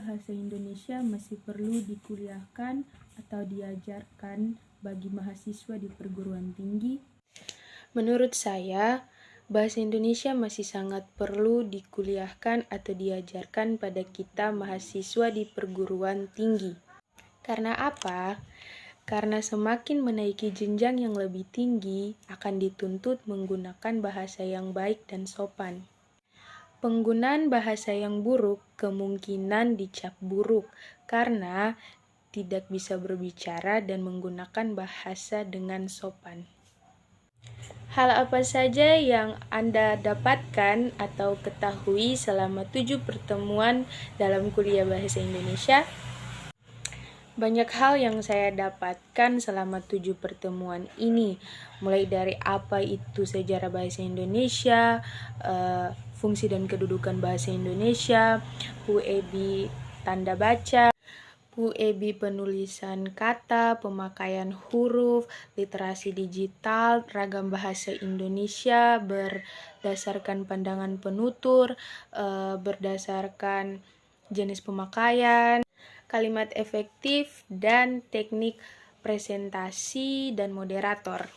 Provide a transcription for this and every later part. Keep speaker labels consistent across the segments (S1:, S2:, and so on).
S1: bahasa Indonesia masih perlu dikuliahkan atau diajarkan bagi mahasiswa di perguruan tinggi?
S2: Menurut saya, bahasa Indonesia masih sangat perlu dikuliahkan atau diajarkan pada kita mahasiswa di perguruan tinggi. Karena apa? Karena semakin menaiki jenjang yang lebih tinggi, akan dituntut menggunakan bahasa yang baik dan sopan. Penggunaan bahasa yang buruk kemungkinan dicap buruk karena tidak bisa berbicara dan menggunakan bahasa dengan sopan. Hal apa saja yang Anda dapatkan atau ketahui selama 7 pertemuan dalam kuliah Bahasa Indonesia? Banyak hal yang saya dapatkan selama 7 pertemuan ini, mulai dari apa itu sejarah bahasa Indonesia, fungsi dan kedudukan bahasa Indonesia, UEB tanda baca, UEB penulisan kata, pemakaian huruf, literasi digital, ragam bahasa Indonesia berdasarkan pandangan penutur, berdasarkan jenis pemakaian, kalimat efektif, dan teknik presentasi dan moderator.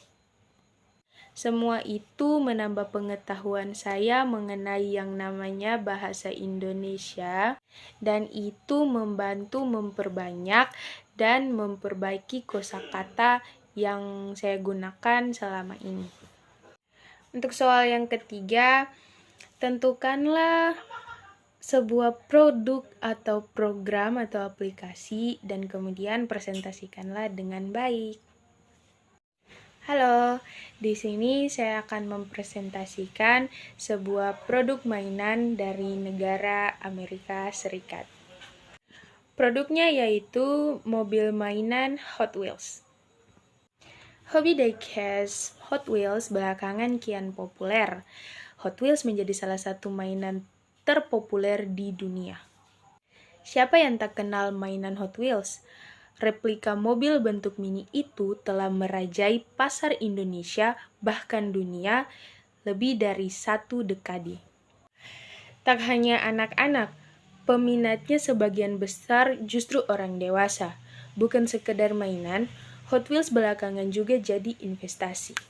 S2: Semua itu menambah pengetahuan saya mengenai yang namanya bahasa Indonesia, dan itu membantu memperbanyak dan memperbaiki kosakata yang saya gunakan selama ini. Untuk soal yang ketiga, tentukanlah sebuah produk atau program atau aplikasi dan kemudian presentasikanlah dengan baik. Halo, di sini saya akan mempresentasikan sebuah produk mainan dari negara Amerika Serikat. Produknya yaitu mobil mainan Hot Wheels. Hobi diecast Hot Wheels belakangan kian populer. Hot Wheels menjadi salah satu mainan terpopuler di dunia. Siapa yang tak kenal mainan Hot Wheels? Replika mobil bentuk mini itu telah merajai pasar Indonesia, bahkan dunia, lebih dari 1 dekade. Tak hanya anak-anak, peminatnya sebagian besar justru orang dewasa. Bukan sekedar mainan, Hot Wheels belakangan juga jadi investasi.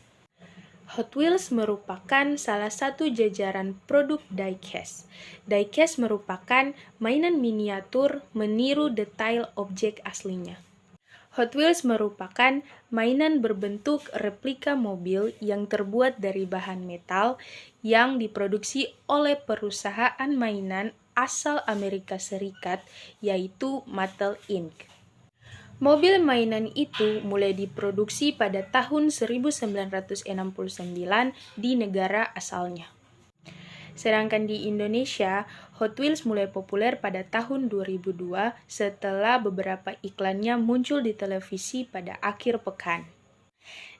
S2: Hot Wheels merupakan salah satu jajaran produk diecast. Diecast merupakan mainan miniatur meniru detail objek aslinya. Hot Wheels merupakan mainan berbentuk replika mobil yang terbuat dari bahan metal yang diproduksi oleh perusahaan mainan asal Amerika Serikat, yaitu Mattel Inc. Mobil mainan itu mulai diproduksi pada tahun 1969 di negara asalnya. Sedangkan di Indonesia, Hot Wheels mulai populer pada tahun 2002 setelah beberapa iklannya muncul di televisi pada akhir pekan.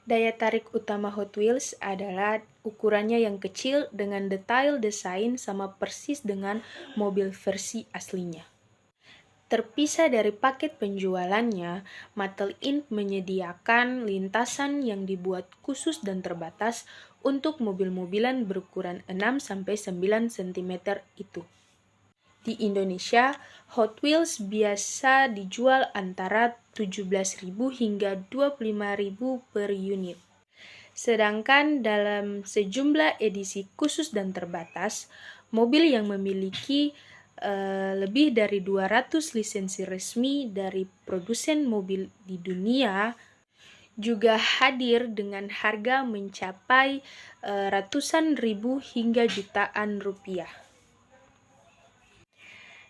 S2: Daya tarik utama Hot Wheels adalah ukurannya yang kecil dengan detail desain sama persis dengan mobil versi aslinya. Terpisah dari paket penjualannya, Mattel Inc. menyediakan lintasan yang dibuat khusus dan terbatas untuk mobil-mobilan berukuran 6-9 cm itu. Di Indonesia, Hot Wheels biasa dijual antara 17.000 hingga 25.000 per unit. Sedangkan dalam sejumlah edisi khusus dan terbatas, mobil yang memiliki lebih dari 200 lisensi resmi dari produsen mobil di dunia juga hadir dengan harga mencapai ratusan ribu hingga jutaan rupiah.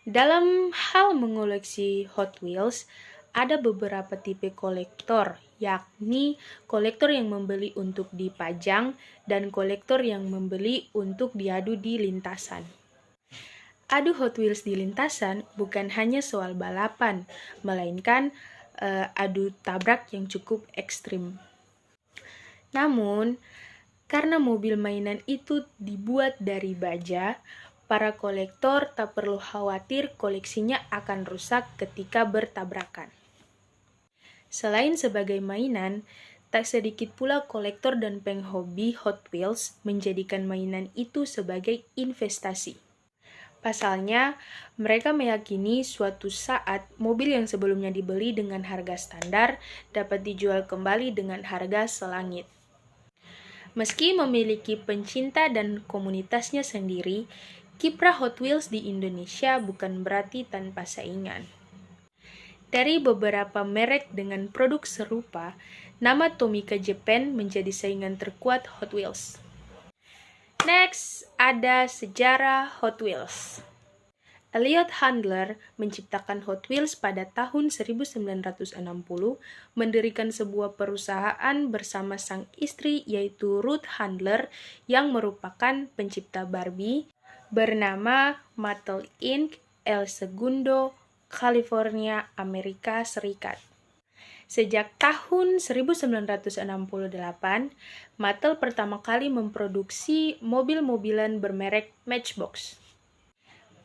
S2: Dalam hal mengoleksi Hot Wheels, ada beberapa tipe kolektor, yakni kolektor yang membeli untuk dipajang dan kolektor yang membeli untuk diadu di lintasan. Adu Hot Wheels di lintasan bukan hanya soal balapan, melainkan adu tabrak yang cukup ekstrim. Namun, karena mobil mainan itu dibuat dari baja, para kolektor tak perlu khawatir koleksinya akan rusak ketika bertabrakan. Selain sebagai mainan, tak sedikit pula kolektor dan penghobi Hot Wheels menjadikan mainan itu sebagai investasi. Pasalnya, mereka meyakini suatu saat mobil yang sebelumnya dibeli dengan harga standar dapat dijual kembali dengan harga selangit. Meski memiliki pencinta dan komunitasnya sendiri, kiprah Hot Wheels di Indonesia bukan berarti tanpa saingan. Dari beberapa merek dengan produk serupa, nama Tomica Japan menjadi saingan terkuat Hot Wheels. Next, ada sejarah Hot Wheels. Elliot Handler menciptakan Hot Wheels pada tahun 1960, mendirikan sebuah perusahaan bersama sang istri yaitu Ruth Handler yang merupakan pencipta Barbie, bernama Mattel Inc. El Segundo, California, Amerika Serikat. Sejak tahun 1968, Mattel pertama kali memproduksi mobil-mobilan bermerek Matchbox.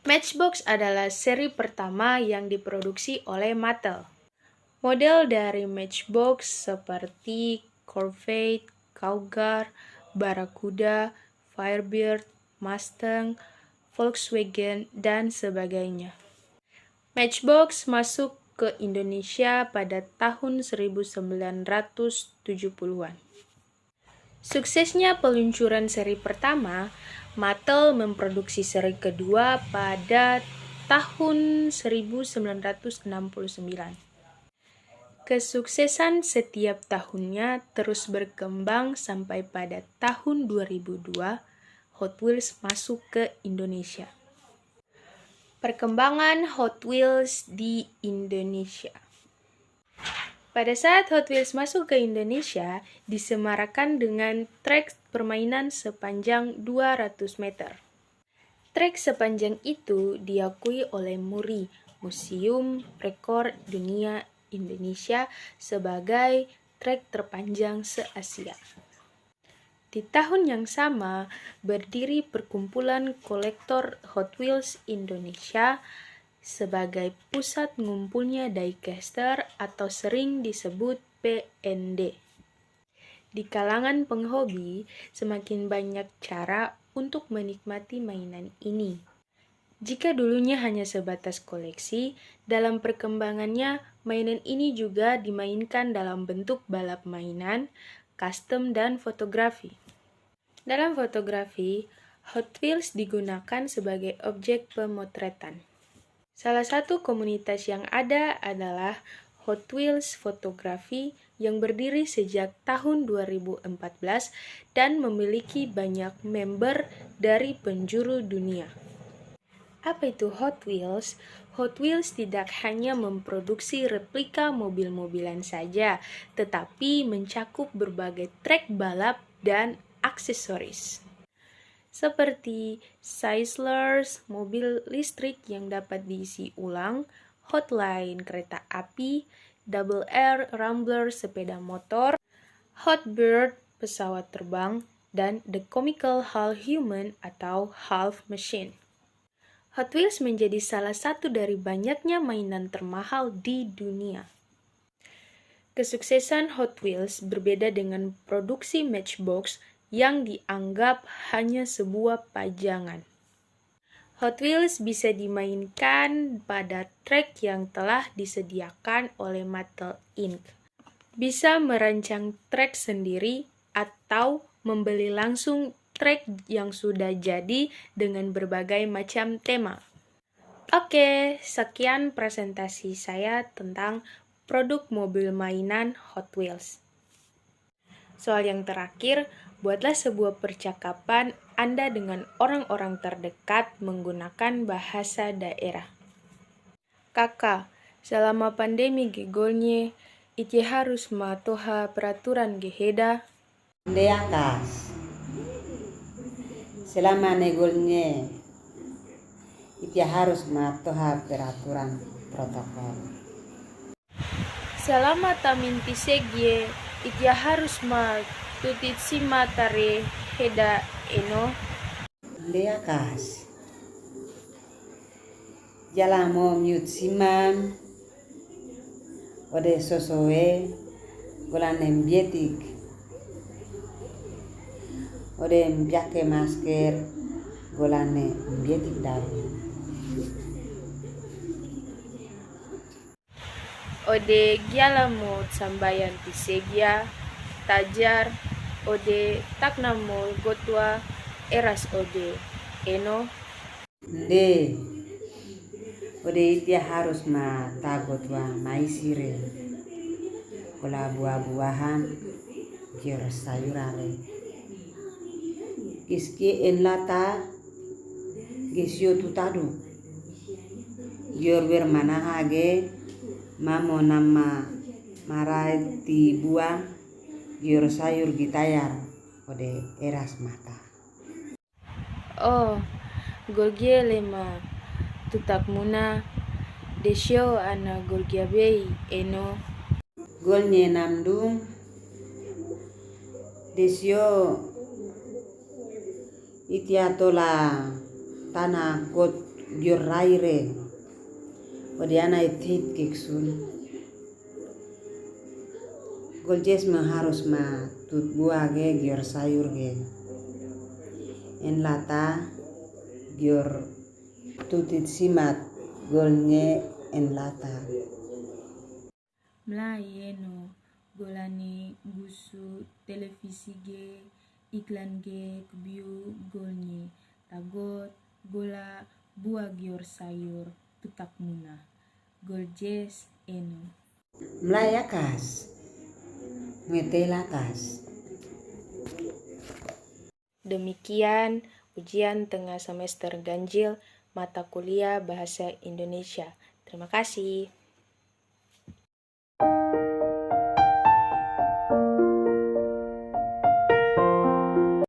S2: Matchbox adalah seri pertama yang diproduksi oleh Mattel. Model dari Matchbox seperti Corvette, Cougar, Barracuda, Firebird, Mustang, Volkswagen, dan sebagainya. Matchbox masuk ke Indonesia pada tahun 1970-an. Suksesnya peluncuran seri pertama, Mattel memproduksi seri kedua pada tahun 1969. Kesuksesan setiap tahunnya terus berkembang sampai pada tahun 2002, Hot Wheels masuk ke Indonesia. Perkembangan Hot Wheels di Indonesia. Pada saat Hot Wheels masuk ke Indonesia, disemarakan dengan trek permainan sepanjang 200 meter. Trek sepanjang itu diakui oleh MURI, Museum Rekor Dunia Indonesia, sebagai trek terpanjang se-Asia. Di tahun yang sama, berdiri Perkumpulan Kolektor Hot Wheels Indonesia sebagai pusat ngumpulnya diecaster atau sering disebut PND. Di kalangan penghobi, semakin banyak cara untuk menikmati mainan ini. Jika dulunya hanya sebatas koleksi, dalam perkembangannya, mainan ini juga dimainkan dalam bentuk balap mainan, custom, dan fotografi. Dalam fotografi, Hot Wheels digunakan sebagai objek pemotretan. Salah satu komunitas yang ada adalah Hot Wheels Fotografi yang berdiri sejak tahun 2014 dan memiliki banyak member dari penjuru dunia. Apa itu Hot Wheels? Hot Wheels tidak hanya memproduksi replika mobil-mobilan saja, tetapi mencakup berbagai trek balap dan aksesoris. Seperti Sizzlers, mobil listrik yang dapat diisi ulang, Hotline, kereta api, Double R, Rambler, sepeda motor, Hotbird, pesawat terbang, dan The Comical Half Human atau Half Machine. Hot Wheels menjadi salah satu dari banyaknya mainan termahal di dunia. Kesuksesan Hot Wheels berbeda dengan produksi Matchbox yang dianggap hanya sebuah pajangan. Hot Wheels bisa dimainkan pada trek yang telah disediakan oleh Mattel Inc. Bisa merancang trek sendiri atau membeli langsung trek yang sudah jadi dengan berbagai macam tema. Oke, sekian presentasi saya tentang produk mobil mainan Hot Wheels. Soal yang terakhir, buatlah sebuah percakapan Anda dengan orang-orang terdekat menggunakan bahasa daerah. Kakak, selama pandemi gegolnya, ite harus matoha peraturan geheda.
S3: Deakas. Selama negolnya, itu harus matoha peraturan protokol.
S2: Selama tamin pisegye, itu harus tutit simatare heda eno.
S3: Deakas. Jala mo mute siman, ode sosoe, golan embietik. Ode mbiake masker golane mbietik daru.
S2: ode gialamo sambayan tisebia, tajar, ode taknamo gotwa eras ode, eno.
S3: Nde, ode itia harus ma tagot wa maisire. Kola buah-buahan, gior sayurare. Kiski en lata, gisio tutadu. Gior bermanahage, mamo nama marai ti buah, gior sayur gitayar, ode eras mata.
S2: Oh, golgia lema tutak muna desyo ana golgia bei, eno.
S3: Golnya namdung, desio itia tola tanah kot gior raire. Odiana itit keksun. Goljes harus ma tut buah ge gior sayur ge. En lata gior tutit simat golnya en lata.
S1: Mlai eno golani gusu televisi ge iklan ge kebiu golnye tagot gola buah gior sayur tutak muna goljes eno.
S3: Mlai akas, ngete lakas.
S2: Demikian ujian tengah semester ganjil mata kuliah Bahasa Indonesia. Terima kasih.